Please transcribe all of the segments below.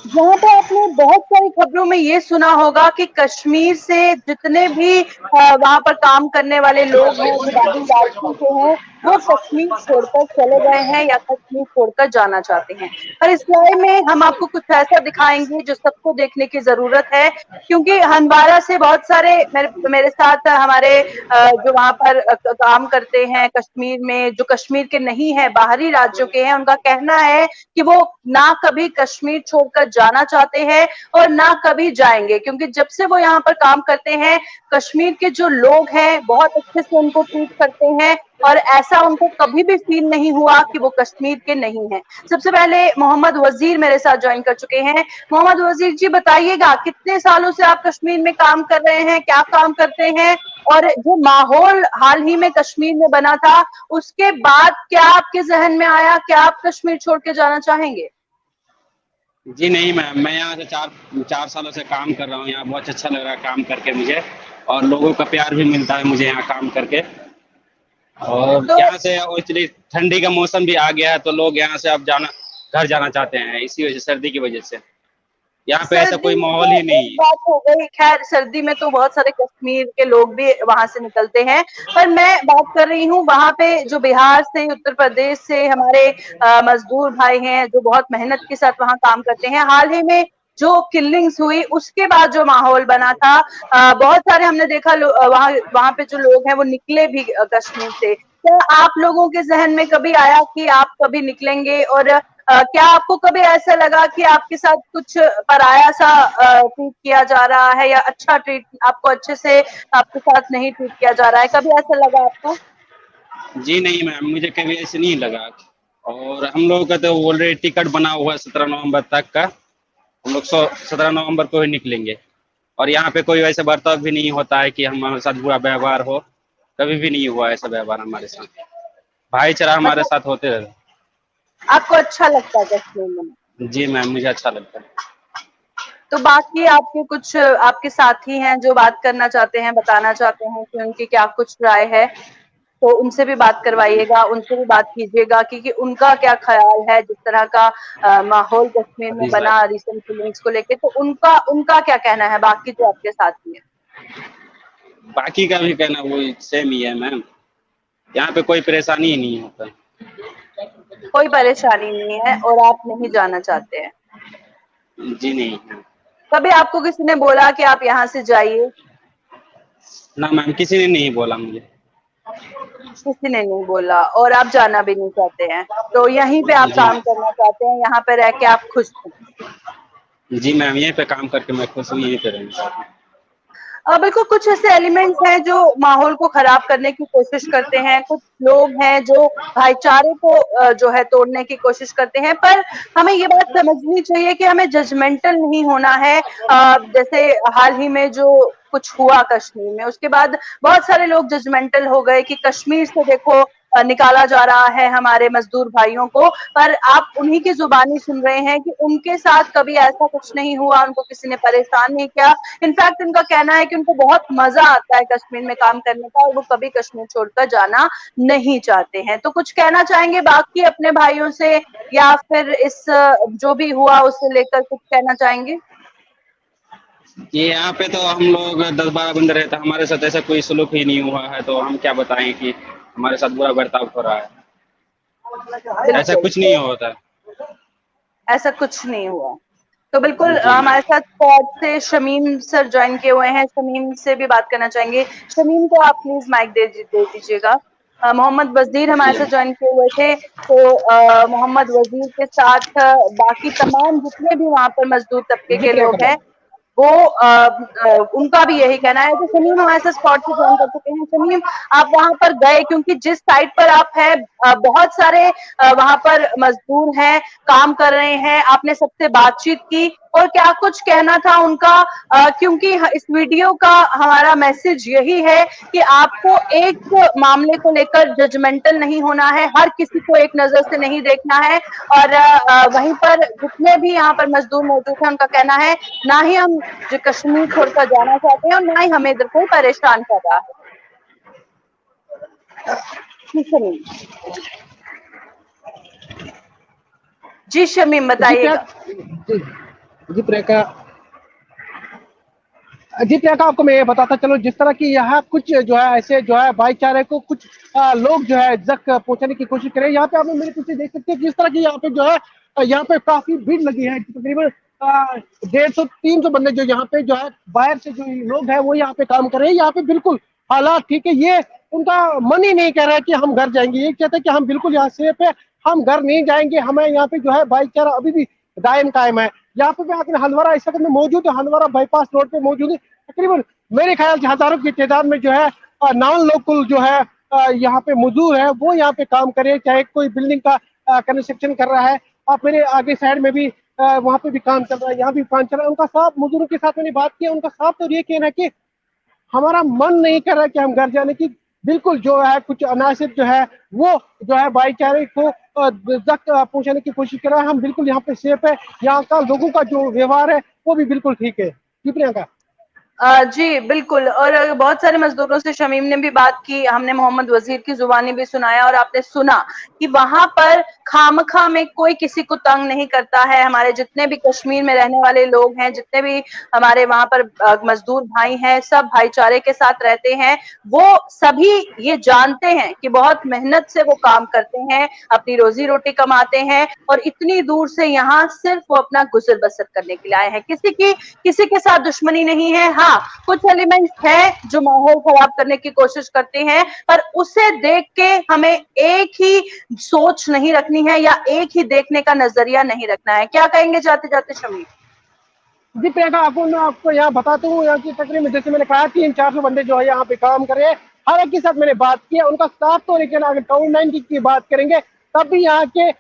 यहाँ पे आपने बहुत सारी खबरों में ये सुना होगा कि कश्मीर से जितने भी वहां पर काम करने वाले लोग हैं जो बाकी राज्यों के हैं, वो कश्मीर छोड़कर चले गए हैं या कश्मीर छोड़कर जाना चाहते हैं। पर इस लाइव में हम आपको कुछ ऐसा दिखाएंगे जो सबको देखने की जरूरत है, क्योंकि हंदवारा से बहुत सारे मेरे साथ हमारे जो वहां पर काम करते हैं कश्मीर में, जो कश्मीर के नहीं है, बाहरी राज्यों के हैं, उनका कहना है कि वो ना कभी कश्मीर छोड़कर जाना चाहते हैं और ना कभी जाएंगे, क्योंकि जब से वो यहाँ पर काम करते हैं कश्मीर के जो लोग हैं बहुत अच्छे से उनको ट्रीट करते हैं और ऐसा उनको कभी भी फील नहीं हुआ कि वो कश्मीर के नहीं है। सबसे पहले मोहम्मद वजीर मेरे साथ ज्वाइन कर चुके हैं। मोहम्मद वजीर जी, बताइएगा कितने सालों से आप कश्मीर में काम कर रहे हैं, क्या काम करते हैं, और जो माहौल हाल ही में कश्मीर में बना था उसके बाद क्या आपके जहन में आया, क्या आप कश्मीर छोड़ के जाना चाहेंगे? जी नहीं मैम, मैं यहाँ से चार चार सालों से काम कर रहा हूँ। यहाँ बहुत अच्छा लग रहा है काम करके मुझे, और लोगों का प्यार भी मिलता है मुझे यहाँ काम करके। और तो यहाँ से एक्चुअली ठंडी का मौसम भी आ गया है, तो लोग यहाँ से अब घर जाना चाहते हैं, इसी वजह से, सर्दी की वजह से। यहाँ पे ऐसा सर्दी कोई में माहौल तो ही नहीं एक है। बात हो गई, खैर सर्दी में तो बहुत सारे कश्मीर के लोग भी वहां से निकलते हैं, पर मैं बात कर रही हूँ वहां पे जो बिहार से, उत्तर प्रदेश से हमारे मजदूर भाई हैं जो बहुत मेहनत के साथ वहां काम करते हैं। हाल ही में जो किलिंग्स हुई उसके बाद जो माहौल बना था, बहुत सारे हमने देखा वहां वहां पे जो लोग हैं वो निकले भी कश्मीर से। क्या आप लोगों के जहन में कभी आया कि आप कभी निकलेंगे, और क्या आपको कभी ऐसा लगा कि आपके साथ कुछ पराया सा ट्रीट किया जा रहा है, या अच्छा ट्रीट आपको अच्छे से आपके साथ नहीं ट्रीट किया जा रहा है, कभी ऐसा लगा आपको? जी नहीं मैम, मुझे कभी ऐसे नहीं लगा। और हम लोगों का तो ऑलरेडी टिकट बना हुआ है 17 नवंबर तक का। हम लोग 17 नवंबर को ही निकलेंगे। और यहाँ पे कोई वैसा बर्ताव भी नहीं होता है कि हमारे साथ बुरा व्यवहार हो। कभी भी नहीं हुआ ऐसा व्यवहार हमारे साथ। भाईचारा हमारे मतलब साथ होते रहे। आपको अच्छा लगता है कश्मीर में? जी मैम, मुझे अच्छा लगता है। तो बाकी आपके कुछ आपके साथी हैं जो बात करना चाहते हैं, बताना चाहते हैं कि उनकी क्या कुछ राय है, तो उनसे भी बात करवाइएगा, उनसे भी बात कीजिएगा कि उनका क्या ख्याल है जिस तरह का माहौल कश्मीर में हदीस भाई, बना रिसेंट किलिंग्स को लेके, तो उनका उनका क्या कहना है बाकी जो आपके साथी हैं? बाकी का भी कहना वो सेम ही है मैम। यहाँ पे कोई परेशानी ही नहीं होता। कोई परेशानी नहीं है और आप नहीं जाना चाहते हैं? जी नहीं है। कभी आपको किसी ने बोला कि आप यहाँ से जाइए? ना मैम, किसी ने नहीं बोला मुझे। किसी ने नहीं बोला और आप जाना भी नहीं चाहते हैं, तो यहीं पे आप जी काम करना चाहते हैं, यहाँ पे रह के आप खुश हैं? जी मैम, यहीं पे काम करके मैं खुश हूँ, यहीं पे रहना चाहता हूँ। बिल्कुल, कुछ ऐसे एलिमेंट्स हैं जो माहौल को खराब करने की कोशिश करते हैं, कुछ लोग हैं जो भाईचारे को जो है तोड़ने की कोशिश करते हैं, पर हमें ये बात समझनी चाहिए कि हमें जजमेंटल नहीं होना है। जैसे हाल ही में जो कुछ हुआ कश्मीर में, उसके बाद बहुत सारे लोग जजमेंटल हो गए कि कश्मीर से देखो निकाला जा रहा है हमारे मजदूर भाइयों को, पर आप उन्हीं की जुबानी सुन रहे हैं कि उनके साथ कभी ऐसा कुछ नहीं हुआ, उनको किसी ने परेशान नहीं किया। इनफैक्ट उनका कहना है कि उनको बहुत मजा आता है कश्मीर में काम करने का और वो कभी कश्मीर छोड़कर जाना नहीं चाहते हैं। तो कुछ कहना चाहेंगे बाकी अपने भाइयों से, या फिर इस जो भी हुआ उससे लेकर कुछ कहना चाहेंगे? ये यहाँ पे तो हम लोग 10-12 बंदे रहते हैं, हमारे साथ ऐसा कोई सलूक ही नहीं हुआ है, तो हम क्या बताएं कि हमारे साथ बुरा बर्ताव हो रहा है। ऐसा बिल्कुल, कुछ नहीं तो होता। ऐसा कुछ नहीं हुआ। तो बिल्कुल जी मैम। हमारे साथ स्क्वाड से शमीम सर ज्वाइन किए हुए हैं, शमीम से भी बात करना चाहेंगे। शमीम को आप प्लीज माइक दे दीजिएगा। मोहम्मद वजीर हमारे जी साथ ज्वाइन किए हुए थे, तो मोहम्मद वजीर के साथ बाकी तमाम जितने भी वहां पर मजदूर तबके के लोग हैं वो उनका भी यही कहना है। तो शमीम हमारे साथ स्पॉट से ज्वाइन कर चुके हैं। शमीम, आप वहां पर गए, क्योंकि जिस साइट पर आप हैं बहुत सारे वहां पर मजदूर हैं, काम कर रहे हैं, आपने सबसे बातचीत की और क्या कुछ कहना था उनका? क्योंकि इस वीडियो का हमारा मैसेज यही है कि आपको एक मामले को लेकर जजमेंटल नहीं होना है, हर किसी को एक नजर से नहीं देखना है, और वहीं पर जितने भी यहाँ पर मजदूर मौजूद हैं उनका कहना है ना ही हम जो कश्मीर छोड़कर जाना चाहते हैं और ना ही हमें इधर कोई परेशान कर रहा है। जी शमीम, जी शमीम जी क्या बताइएगा। जी प्रियंका, आपको मैं ये बताता चलो, जिस तरह की यहाँ कुछ जो है ऐसे जो है भाईचारे को कुछ लोग जो है जक पहुंचाने की कोशिश करें। यहाँ पे आप मेरे पीछे देख सकते हैं किस तरह की यहाँ पे जो है यहाँ पे काफी भीड़ लगी है। तकरीबन 150-300 बंदे जो यहाँ पे जो है बाहर से जो लोग हैं वो यहाँ पे काम कर रहे हैं। यहाँ पे बिल्कुल हालात ठीक है, ये उनका मन ही नहीं कह रहा है कि हम घर जाएंगे। ये कहते हैं कि हम बिल्कुल यहाँ सेफ है, हम घर नहीं जाएंगे, हमें यहाँ पे जो है भाईचारा अभी भी दायम कायम है। यहाँ पे मैं अपने हंदवारा इस वक्त में मौजूद है, हंदवारा बाईपास रोड पे मौजूद है। तकरीबन मेरे ख्याल से हजारों की तादाद में जो है नॉन लोकल जो है यहाँ पे मजदूर है वो यहाँ पे काम करे, चाहे कोई बिल्डिंग का कंस्ट्रक्शन कर रहा है। आप मेरे आगे साइड में भी वहाँ पे भी काम चल रहा है, यहाँ भी काम चल रहा है। उनका साफ मजदूरों के साथ मैंने बात की, उनका साफ तो ये कहना है कि हमारा मन नहीं कर रहा कि हम घर जाने की। बिल्कुल जो है कुछ अनासिर जो है वो जो है भाईचारे को तक पहुंचाने की कोशिश कर रहा है। हम बिल्कुल यहाँ पे सेफ है, यहाँ का लोगों का जो व्यवहार है वो भी बिल्कुल ठीक है। जी प्रियंका। जी बिल्कुल। और बहुत सारे मजदूरों से शमीम ने भी बात की, हमने मोहम्मद वजीर की जुबानी भी सुनाया और आपने सुना कि वहां पर खामखा में कोई किसी को तंग नहीं करता है। हमारे जितने भी कश्मीर में रहने वाले लोग हैं, जितने भी हमारे वहां पर मजदूर भाई हैं, सब भाईचारे के साथ रहते हैं। वो सभी ये जानते हैं कि बहुत मेहनत से वो काम करते हैं, अपनी रोजी रोटी कमाते हैं और इतनी दूर से यहाँ सिर्फ वो अपना गुजर बसर करने के लिए आए हैं। किसी के साथ दुश्मनी नहीं है। हाँ, कुछ एलिमेंट्स हैं जो माहौल खराब करने की कोशिश करते हैं, पर उसे देख के हमें एक ही सोच नहीं रखनी है या एक ही देखने का नजरिया नहीं रखना है। क्या कहेंगे जाते जाते शमीम? जी प्रियंका, मैं आपको यहाँ बताता हूँ, यहाँ की तकरीबन जैसे मैंने कहा 300-400 बंदे जो है यहाँ पे काम कर रहे हैं। हर एक के साथ मैंने बात की है, उनका साथ तो, लेकिन अगर कोविड-19 की बात करेंगे तब भी यहाँ के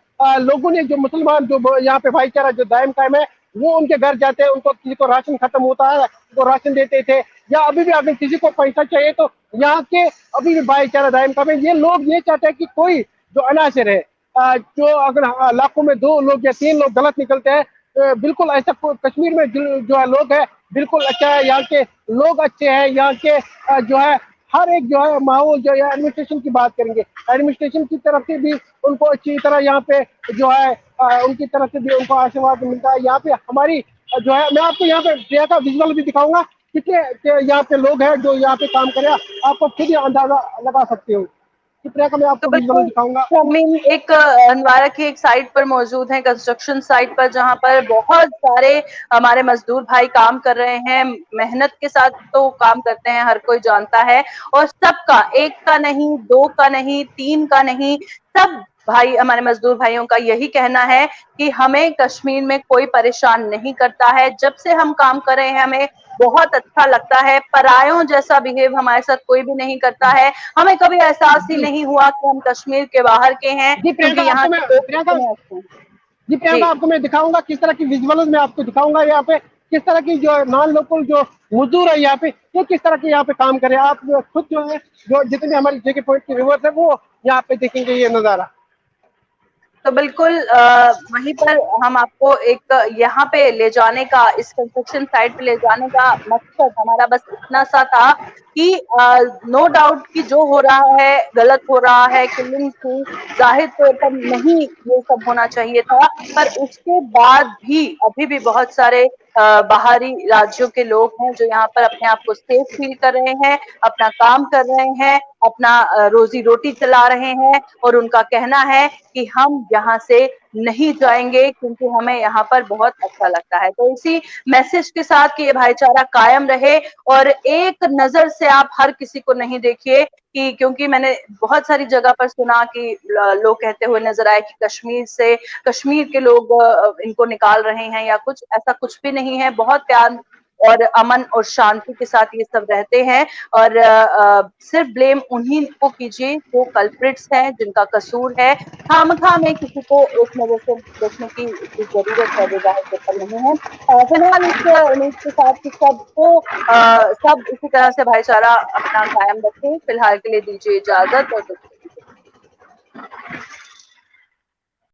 लोगों ने, जो मुसलमान जो यहाँ पे भाईचारा जो दायम कायम है, वो उनके घर जाते हैं, उनको किसी को राशन खत्म होता है उनको राशन देते थे, या अभी भी अगर किसी को पैसा चाहिए तो यहाँ के अभी भी भाईचारा दायम कायम है। ये लोग ये चाहते हैं कि कोई जो अनासिर है, जो अगर लाखों में 2 लोग या 3 लोग गलत निकलते हैं, बिल्कुल ऐसा कश्मीर में जो है लोग है बिल्कुल अच्छा है, यहाँ के लोग अच्छे हैं। यहाँ के जो है हर एक जो है माहौल जो है, एडमिनिस्ट्रेशन की बात करेंगे, एडमिनिस्ट्रेशन की तरफ से भी उनको अच्छी तरह यहाँ पे जो है उनकी तरफ से भी उनको आशीर्वाद मिलता है। यहाँ पे हमारी जो है, मैं आपको यहाँ पे का विजुअल भी दिखाऊंगा कितने यहाँ पे लोग हैं जो यहाँ पे काम करे, आपको खुद ही अंदाजा लगा सकते हो। प्रियंका, मैं तो आपको विजुअल बिल्कुल दिखाऊंगा। शमीम, एक हंदवारा की एक साइट पर मौजूद है, कंस्ट्रक्शन साइट पर, जहां पर बहुत सारे हमारे मजदूर भाई काम कर रहे हैं। मेहनत के साथ तो काम करते हैं, हर कोई जानता है। और सबका, एक का नहीं, दो का नहीं, तीन का नहीं, सब भाई हमारे मजदूर भाइयों का यही कहना है कि हमें कश्मीर में कोई परेशान नहीं करता है। जब से हम काम कर रहे हैं हमें बहुत अच्छा लगता है। परायों जैसा बिहेव हमारे साथ कोई भी नहीं करता है। हमें कभी एहसास ही नहीं हुआ कि हम कश्मीर के बाहर के हैं, जी क्योंकि प्रियंका, यहाँ आपको मैं के लोग प्रियंका इतने अच्छे हैं। जी जी प्रियंका आपको मैं दिखाऊंगा किस तरह की विजुअल्स मैं आपको दिखाऊंगा यहाँ पे, किस तरह की जो नॉन लोकल जो मजदूर है यहाँ पे, ये किस तरह के यहाँ पे काम करे। आप खुद जो है, जो जितने हमारे जेके पॉइंट के व्यूअर्स है वो यहाँ पे देखेंगे ये नजारा। तो बिल्कुल वहीं पर हम आपको एक यहाँ पे ले जाने का, इस कंस्ट्रक्शन साइट पे ले जाने का मकसद हमारा बस इतना सा था कि नो डाउट कि जो हो रहा है गलत हो रहा है, किलिंग थी, जाहिर तौर पर नहीं ये सब होना चाहिए था। पर उसके बाद भी अभी भी बहुत सारे बाहरी राज्यों के लोग हैं जो यहाँ पर अपने आप को सेफ फील कर रहे हैं, अपना काम कर रहे हैं, अपना रोजी रोटी चला रहे हैं। और उनका कहना है कि हम यहाँ से नहीं जाएंगे क्योंकि हमें यहाँ पर बहुत अच्छा लगता है। तो इसी मैसेज के साथ कि ये भाईचारा कायम रहे, और एक नजर से आप हर किसी को नहीं देखिए कि, क्योंकि मैंने बहुत सारी जगह पर सुना कि लोग कहते हुए नजर आए कि कश्मीर के लोग इनको निकाल रहे हैं या कुछ, ऐसा कुछ भी नहीं है। बहुत प्यार और अमन और शांति के साथ ये सब रहते हैं। और सिर्फ ब्लेम उन्हीं को कीजिए जो कल्प्रिट्स हैं, जिनका कसूर है। खामखा में किसी को एक नजर से देखने की जरूरत है, वो जाहिर तौर पर नहीं है। फिलहाल इस उम्मीद के साथ कि सब इसी तरह से भाईचारा अपना कायम रखें। फिलहाल के लिए दीजिए इजाजत और